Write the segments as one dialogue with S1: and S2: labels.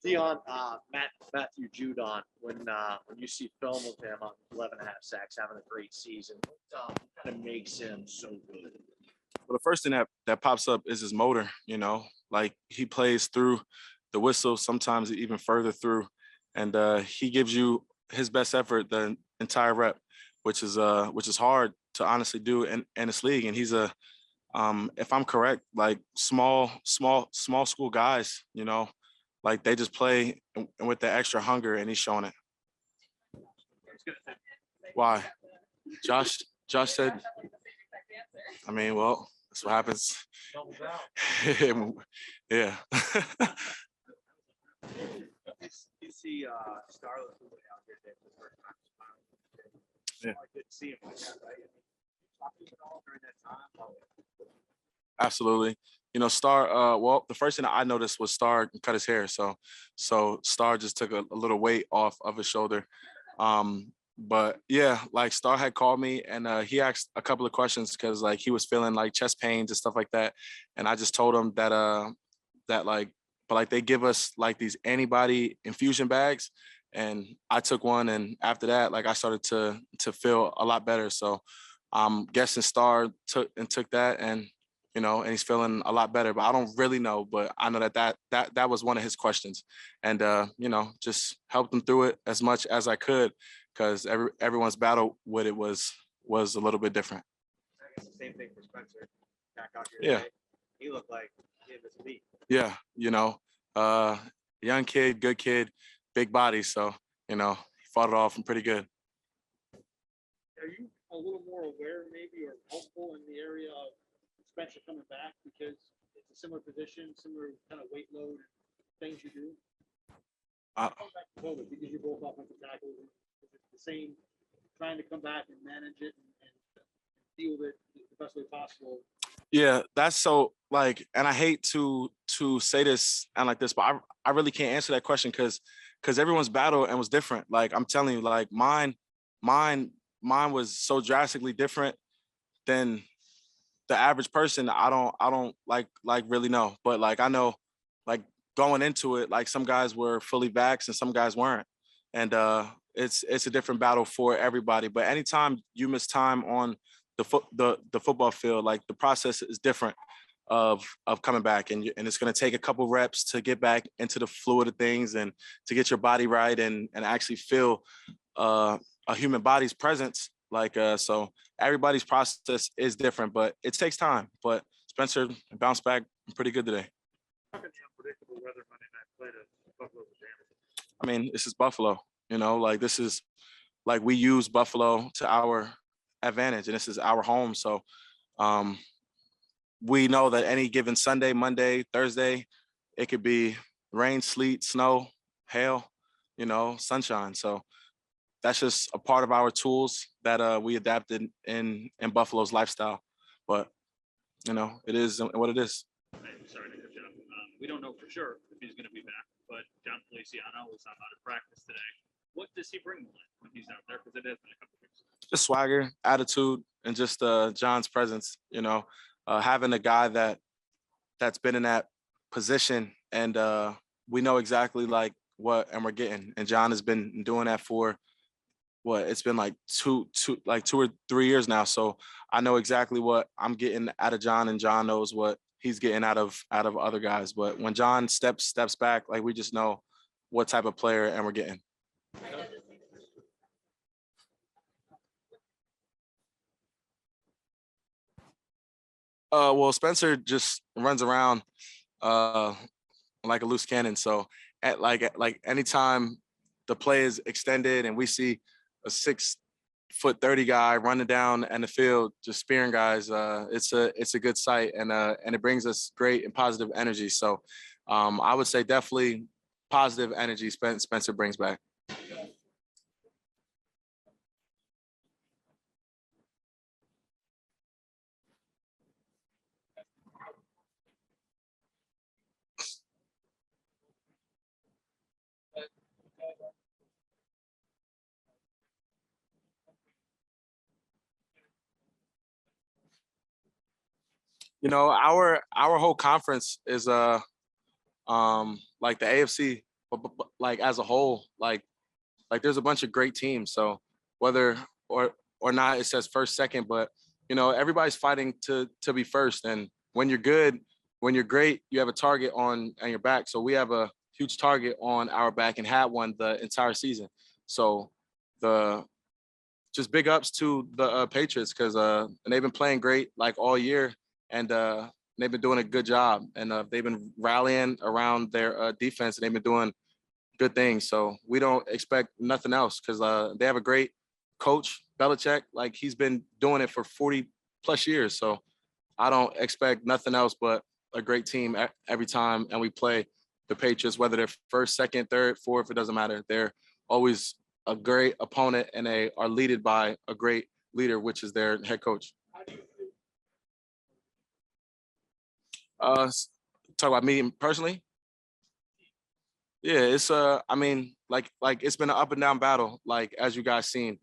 S1: Dion, Matthew Judon, when you see film of him on 11 and a half sacks, having a great season, what kind of makes him so good?
S2: Well, the first thing that pops up is his motor, like he plays through the whistle, sometimes even further through. And he gives you his best effort the entire rep, which is hard to honestly do in this league. And he's if I'm correct, like small school guys, like they just play with the extra hunger, and he's showing it. Why? Josh said, I mean, well, that's what happens. Yeah.
S1: You see Starlet out here for the first time.
S2: Yeah.
S1: I could see him like that, right? Talking at all during that time.
S2: Absolutely. Star, well, the first thing I noticed was Star cut his hair. So Star just took a little weight off of his shoulder. But yeah, like Star had called me, and he asked a couple of questions because like he was feeling like chest pains and stuff like that. And I just told him that like they give us like these antibody infusion bags, and I took one, and after that, like I started to feel a lot better. So I'm guessing Star took that, and and he's feeling a lot better. But I don't really know, but I know that was one of his questions, and just helped him through it as much as I could, because everyone's battle with it was a little bit different.
S1: I guess the same thing for Spencer. Back out here
S2: Yeah.
S1: today. He looked like he had this beat.
S2: Yeah, young kid, good kid, big body, so he fought it off and pretty good.
S3: Are you a little more aware, maybe, or helpful in the area of Spencer coming back because it's a similar position, similar kind of weight load, things you do? Back to COVID, because you're both offensive tackles, is it the same, trying to come back and manage it and deal with it the best way possible?
S2: Yeah, that's so like, and I hate to say this and like this, but I really can't answer that question because everyone's battle and was different. Like I'm telling you, like mine was so drastically different than the average person. I don't like really know, but like I know, like going into it, like some guys were fully vaxxed and some guys weren't, and it's a different battle for everybody. But anytime you miss time on the football field, like the process is different of coming back, and it's going to take a couple reps to get back into the fluid of things and to get your body right and actually feel a human body's presence. Like so everybody's process is different, but it takes time. But Spencer bounced back pretty good today.
S3: Unpredictable weather Monday night play to Buffalo was damaging.
S2: I mean, this is Buffalo, like this is like we use Buffalo to our advantage, and this is our home. So we know that any given Sunday, Monday, Thursday, it could be rain, sleet, snow, hail, sunshine. So that's just a part of our tools that we adapted in Buffalo's lifestyle. But it is what it is.
S4: I'm sorry to cut you off. We don't know for sure if he's going to be back, but Jon Feliciano was out of practice today. What does he bring when he's out there? Because it has been a couple of weeks.
S2: Just swagger, attitude, and just Jon's presence. Having a guy that's been in that position, and we know exactly like what and we're getting. And Jon has been doing that for it's been like two or 3 years now. So I know exactly what I'm getting out of Jon, and Jon knows what he's getting out of other guys. But when Jon steps back, like we just know what type of player and we're getting. Well, Spencer just runs around like a loose cannon. So at like anytime the play is extended and we see a 6'30" guy running down in the field just spearing guys, it's a good sight, and it brings us great and positive energy. So I would say definitely positive energy Spencer brings back. Our whole conference is like the AFC but like as a whole, like there's a bunch of great teams. So whether or not it says first, second, but everybody's fighting to be first. And when you're good, when you're great, you have a target on your back. So we have a huge target on our back and had one the entire season. So the just big ups to the Patriots because and they've been playing great like all year, and they've been doing a good job, and they've been rallying around their defense, and they've been doing good things. So we don't expect nothing else because they have a great coach, Belichick. Like he's been doing it for 40 plus years. So I don't expect nothing else but a great team every time. And we play the Patriots, whether they're first, second, third, fourth, it doesn't matter. They're always a great opponent, and they are led by a great leader, which is their head coach. Talk about me personally. Yeah, it's I mean, like it's been an up and down battle, like as you guys seen,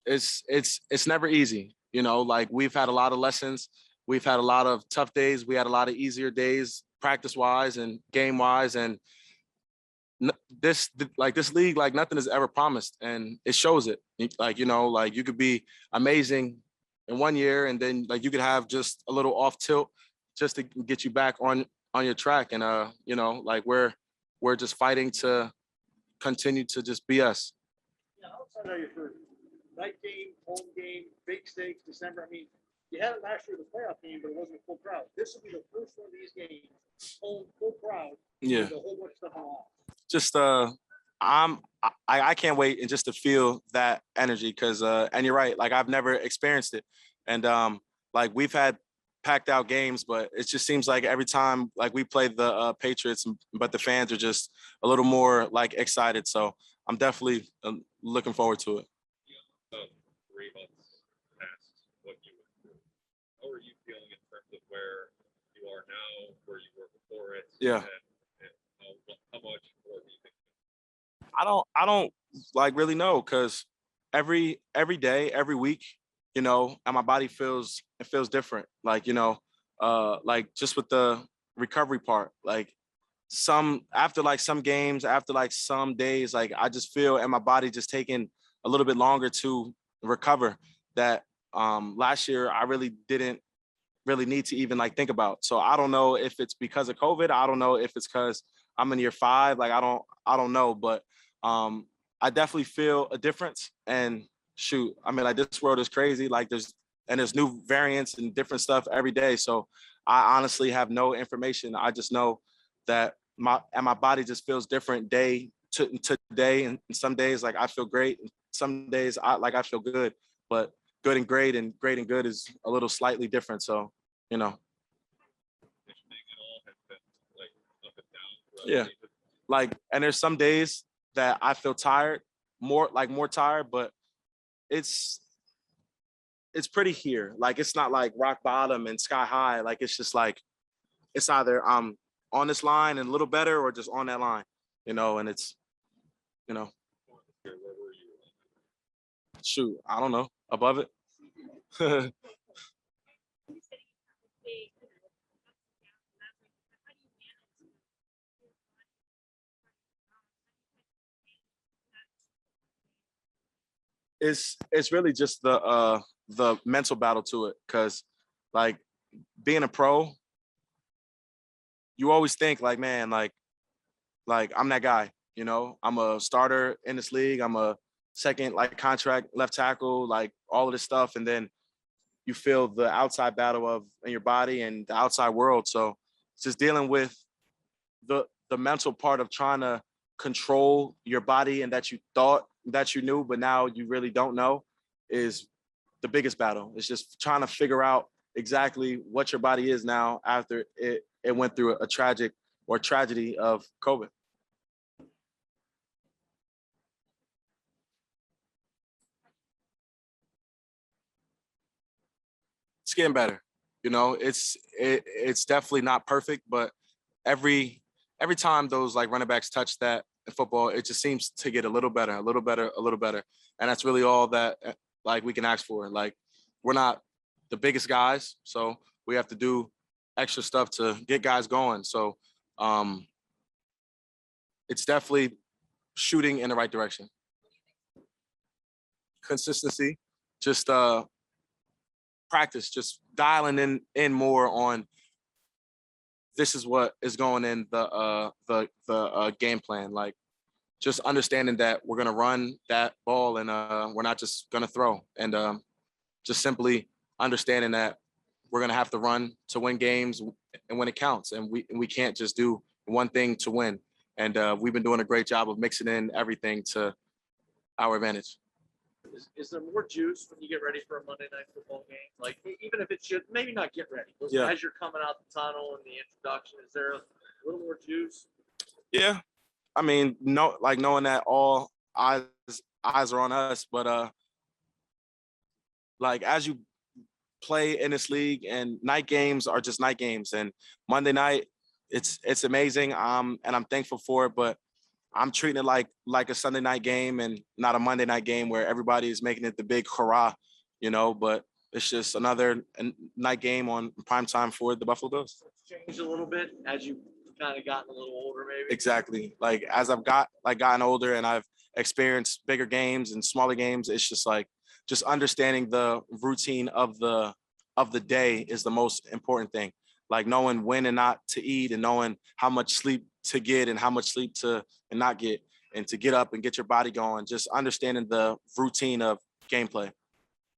S2: it's never easy, like we've had a lot of lessons, we've had a lot of tough days, we had a lot of easier days practice wise and game wise, and this league, like nothing is ever promised, and it shows it. Like like you could be amazing in one year, and then like you could have just a little off tilt just to get you back on your track. And like we're just fighting to continue to just be us.
S3: Yeah, outside of your first night game, home game, big stakes, December. I mean, you had it last year, the playoff game, but it wasn't a full crowd. This will be the first one of these games, home full crowd.
S2: Yeah.
S3: With a whole bunch of stuff on.
S2: Just I can't wait and just to feel that energy because and you're right, like I've never experienced it, and like we've had packed out games, but it just seems like every time like we play the Patriots, but the fans are just a little more like excited. So I'm definitely looking forward to it.
S5: 3 months past what you went through, how are you feeling in terms of where you are now, where you were before it?
S2: Yeah.
S5: And how much more do you think?
S2: I don't like really know because every day, every week, and my body feels different. Like, like just with the recovery part, like after some games, after like some days, like I just feel and my body just taking a little bit longer to recover that last year I really didn't really need to even like think about. So I don't know if it's because of COVID. I don't know if it's because I'm in year 5. Like I don't know, but I definitely feel a difference. And shoot, I mean, like this world is crazy. Like there's new variants and different stuff every day. So I honestly have no information. I just know that my body just feels different day to day. And some days like I feel great. And some days I feel good, but good and great and great and good is a little slightly different. So,
S5: Conditioning and all has been like up and down.
S2: Yeah. Like, and there's some days that I feel tired, more tired, but it's pretty here. Like it's not like rock bottom and sky high. Like it's just like it's either I'm on this line and a little better or just on that line, and it's
S5: Where were you?
S2: shoot, I don't know, above it. It's really just the mental battle to it, because like being a pro, you always think like, man, like I'm that guy, I'm a starter in this league, I'm a second like contract left tackle, like all of this stuff, and then you feel the outside battle of in your body and the outside world. So it's just dealing with the mental part of trying to control your body, and that you thought that you knew, but now you really don't know, is the biggest battle. It's just trying to figure out exactly what your body is now after it went through a tragedy of COVID. It's getting better. It's definitely not perfect, but every time those like running backs touch that in football, it just seems to get a little better, a little better, a little better. And that's really all that like we can ask for. Like we're not the biggest guys, so we have to do extra stuff to get guys going. So It's definitely shooting in the right direction. Consistency, just practice, just dialing in more on this is what is going in the game plan. Like just understanding that we're gonna run that ball and we're not just gonna throw, and just simply understanding that we're gonna have to run to win games and when it counts, and we can't just do one thing to win. And we've been doing a great job of mixing in everything to our advantage.
S1: Is there more juice when you get ready for a Monday night football game? Like even if it should maybe not get ready, but
S2: Yeah.
S1: as you're coming out the tunnel and the introduction, is there a little more juice?
S2: Yeah, I mean, no, like knowing that all eyes are on us, but like as you play in this league, and night games are just night games, and Monday night, it's amazing. And I'm thankful for it, but I'm treating it like a Sunday night game and not a Monday night game where everybody is making it the big hurrah, but it's just another night game on prime time for the Buffalo Bills.
S1: It's changed a little bit as you kind of gotten a little older, maybe.
S2: Exactly. Like as I've gotten older and I've experienced bigger games and smaller games, it's just like just understanding the routine of the day is the most important thing. Like knowing when and not to eat, and knowing how much sleep to get and how much sleep to and not get, and to get up and get your body going. Just understanding the routine of gameplay.